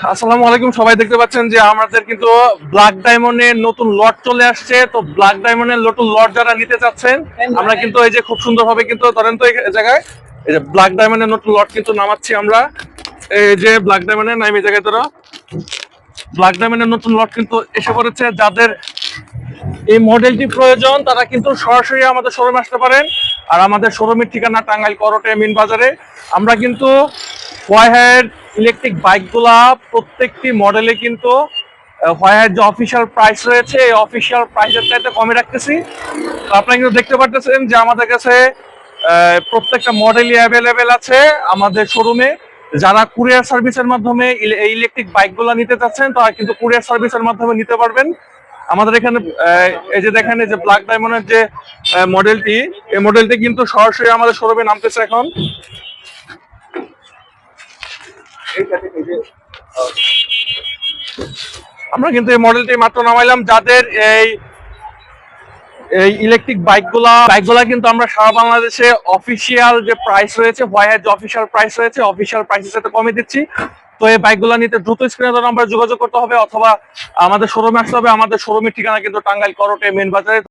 আসসালামু আলাইকুম। সবাই দেখতে পাচ্ছেন যে আমাদের কিন্তু ব্ল্যাক ডায়মন্ডের নতুন লট চলে আসছে। তো ব্ল্যাক ডায়মন্ডের নতুন লট যারা নিতে চাচ্ছেন, আমরা কিন্তু এই যে খুব সুন্দরভাবে কিন্তু ধরেন তো এই জায়গায় এই যে ব্ল্যাক ডায়মন্ডের নতুন লট কিন্তু নামাচ্ছি আমরা। এই যে ব্ল্যাক ডায়মন্ডের নাম এই জায়গায় ধরো ব্ল্যাক ডায়মন্ডের নতুন লট কিন্তু এসে পড়েছে। যাদের এই মডেলটি প্রয়োজন তারা কিন্তু সরাসরি আমাদের শোরুমে আসতে পারেন। আর আমাদের শোরুমের ঠিকানা টাঙ্গাইল করটে মিন বাজারে। আমরা কিন্তু হোয়াইহার ইলেকট্রিক বাইকগুলা প্রত্যেকটি মডেলে কিন্তু হোয়াইহার যে অফিসিয়াল প্রাইস রয়েছে এই অফিসিয়াল প্রাইসের চাইতে কমে রাখতেছি। তো আপনারা কিন্তু দেখতে পারতেছেন যে আমাদের কাছে প্রত্যেকটা মডেলই অ্যাভেলেবেল আছে আমাদের শোরুমে। যারা কুরিয়ার সার্ভিসের মাধ্যমে ইলেকট্রিক বাইকগুলো নিতে চাচ্ছেন তারা কিন্তু কুরিয়ার সার্ভিসের মাধ্যমে নিতে পারবেন। আমাদের এখানে এই যে দেখেন এই যে ব্ল্যাক ডায়মন্ডের যে মডেলটি, এই মডেলটি কিন্তু সরাসরি আমাদের শোরুমে নামতেছে এখন। আমরা কিন্তু এই মডেলটি মাত্র নামাইলাম। যাদের এই এই ইলেকট্রিক বাইকগুলা কিন্তু আমরা সারা বাংলাদেশে অফিসিয়াল যে প্রাইস রয়েছে, হোয়াইহার যে অফিসিয়াল প্রাইস রয়েছে অফিসিয়াল প্রাইসের সাথে কমে দিচ্ছি। তো এই বাইকগুলো নিতে দ্রুত স্ক্রিনে দেওয়া নাম্বারে যোগাযোগ করতে হবে অথবা আমাদের শোরুমে আসতে হবে। আমাদের শোরুমের ঠিকানা কিন্তু টাঙ্গাইল করটে মেন বাজারে।